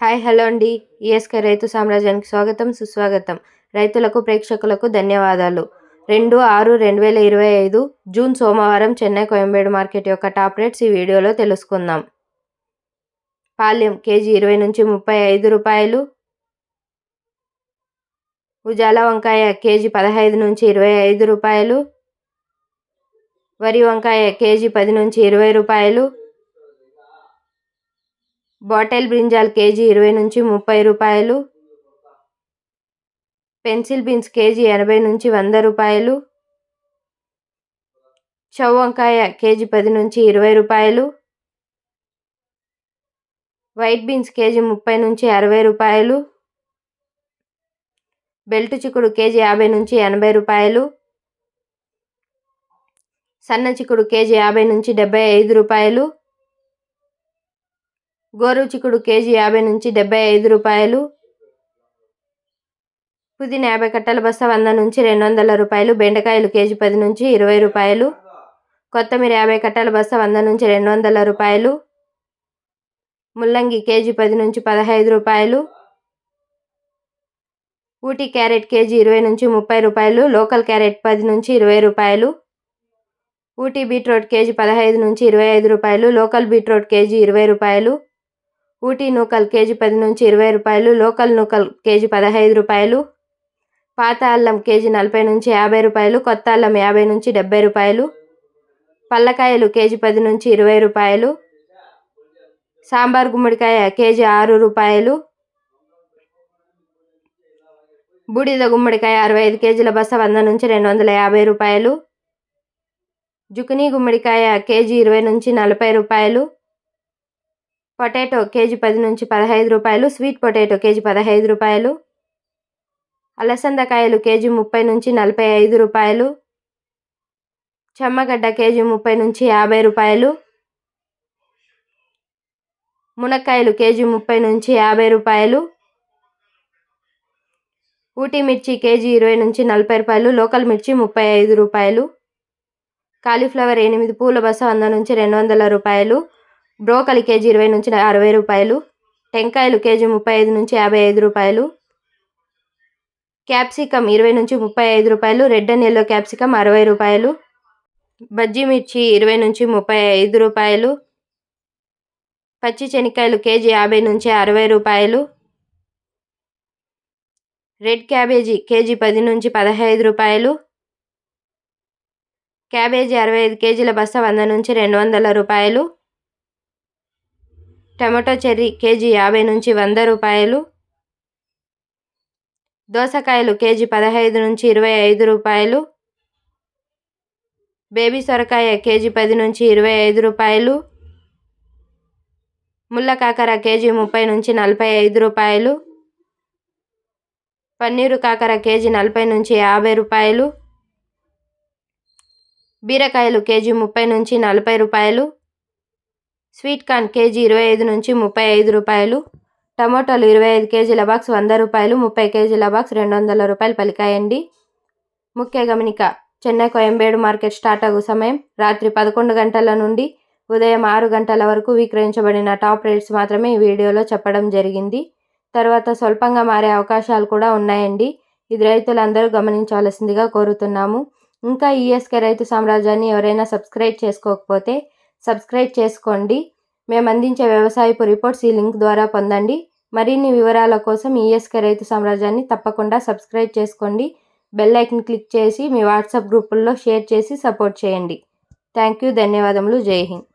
Hi hello అండి. ESK రైతు సామ్రాజ్యానికి స్వాగతం సుస్వాగతం. రైతులకు ప్రేక్షకులకు ధన్యవాదాలు. 2/6/2025 జూన్ సోమవారం చెన్నై కోయంబేడు మార్కెట్ యొక్క టాప్ రేట్స్ ఈ వీడియోలో తెలుసుకుందాం. పాల్యం కేజీ 20 నుంచి 35 రూపాయలు. ఉజాల వంకాయ కేజీ 15 నుంచి 25 రూపాయలు. వరి వంకాయ కేజీ 10 నుంచి 20 రూపాయలు. బాటల్ బ్రింజాల్ కేజీ 20 నుంచి 30 రూపాయలు. పెన్సిల్ బీన్స్ కేజీ 80 నుంచి 100 రూపాయలు. చౌ వంకాయ కేజీ 10 నుంచి 20 రూపాయలు. వైట్ బీన్స్ కేజీ 30 నుంచి 60 రూపాయలు. బెల్ట్ చిక్కుడు కేజీ 50 నుంచి 80 రూపాయలు. సన్న చిక్కుడు కేజీ 50 నుంచి 75 రూపాయలు. గోరు చిక్కుడు కేజీ 50 నుంచి 75 రూపాయలు. పుదీనా 50 కట్టల బస్తా 100 నుంచి 200 రూపాయలు. బెండకాయలు కేజీ 10 నుంచి 20 రూపాయలు. కొత్తిమీర 50 కట్టల బస్తా 100 నుంచి 200 రూపాయలు. ముల్లంగి కేజీ 10 నుంచి 15 రూపాయలు. ఊటీ క్యారెట్ కేజీ 20 నుంచి 30 రూపాయలు. లోకల్ క్యారెట్ 10 నుంచి 20 రూపాయలు. ఊటీ బీట్రూట్ కేజీ 15 నుంచి 25 రూపాయలు. లోకల్ బీట్రూట్ కేజీ 20 రూపాయలు. ఊటీ నూకల్ కేజీ 10 నుంచి 20 రూపాయలు. లోకల్ నూకల్ కేజీ 15 రూపాయలు. పాత అల్లం కేజీ 40 నుంచి 50 రూపాయలు. కొత్త అల్లం 50 నుంచి 70 రూపాయలు. పల్లకాయలు కేజీ 10 నుంచి 20 రూపాయలు. సాంబార్ గుమ్మడికాయ కేజీ 6 రూపాయలు. బూడిద గుమ్మడికాయ 65 కేజీల బస్తా 100 నుంచి 250 రూపాయలు. జుకినీ గుమ్మడికాయ కేజీ 20 నుంచి 40 రూపాయలు. పొటాటో కేజీ 10 నుంచి 15 రూపాయలు. స్వీట్ పొటాటో కేజీ 15 రూపాయలు. అలసందకాయలు కేజీ 30 నుంచి 45 రూపాయలు. చెమ్మగడ్డ కేజీ 30 నుంచి 50 రూపాయలు. మునక్కాయలు కేజీ 30 నుంచి 50 రూపాయలు. ఊటీ మిర్చి కేజీ 20 నుంచి 40 రూపాయలు. లోకల్ మిర్చి 35 రూపాయలు. కాలీఫ్లవర్ 8 పూల బస్తా 100 నుంచి 200 రూపాయలు. బ్రోకలి కేజీ 20 నుంచి 60 రూపాయలు. టెంకాయలు కేజీ 35 నుంచి 55 రూపాయలు. క్యాప్సికమ్ 20 నుంచి 35 రూపాయలు. రెడ్ అండ్ ఎల్లో క్యాప్సికమ్ 60 రూపాయలు. బజ్జీ మిర్చి 20 నుంచి 35 రూపాయలు. పచ్చి శనక్కాయలు కేజీ 50 నుంచి 60 రూపాయలు. రెడ్ క్యాబేజీ కేజీ 10 నుంచి 15 రూపాయలు. క్యాబేజీ 65 కేజీల బస్తా 100 నుంచి 200 రూపాయలు. టమాటో చెర్రీ కేజీ 50 నుంచి 100 రూపాయలు. దోసకాయలు కేజీ 15 నుంచి 25 రూపాయలు. బేబీ సొరకాయ కేజీ 10 నుంచి 25 రూపాయలు. ముళ్ళ కాకర కేజీ 30 నుంచి 45 రూపాయలు. పన్నీరు కాకర కేజీ 40 నుంచి 50 రూపాయలు. బీరకాయలు కేజీ 30 నుంచి 40 రూపాయలు. స్వీట్ కార్న్ కేజీ 25 నుంచి 35 రూపాయలు. టమాటాలు 25 కేజీల బాక్స్ 100 రూపాయలు. 30 కేజీల బాక్స్ 200 రూపాయలు పలికాయండి. ముఖ్య గమనిక: చెన్నై కోయంబేడు మార్కెట్ స్టార్ట్ అగు సమయం రాత్రి 11 గంటల నుండి ఉదయం 6 గంటల వరకు విక్రయించబడిన టాప్ రేట్స్ మాత్రమే ఈ వీడియోలో చెప్పడం జరిగింది. తర్వాత స్వల్పంగా మారే అవకాశాలు కూడా ఉన్నాయండి. ఇది రైతులందరూ గమనించవలసిందిగా కోరుతున్నాము. ఇంకా ఈఎస్కే రైతు సామ్రాజ్యాన్ని ఎవరైనా సబ్స్క్రైబ్ చేసుకోకపోతే సబ్స్క్రైబ్ చేసుకోండి. మేము అందించే వ్యవసాయపు రిపోర్ట్స్ ఈ లింక్ ద్వారా పొందండి. మరిన్ని వివరాల కోసం ఈఎస్కే రైతు సామ్రాజ్యాన్ని తప్పకుండా సబ్స్క్రైబ్ చేసుకోండి. బెల్ ఐకాన్ క్లిక్ చేసి మీ వాట్సాప్ గ్రూపుల్లో షేర్ చేసి సపోర్ట్ చేయండి. Thank you. ధన్యవాదములు. జై హింద్.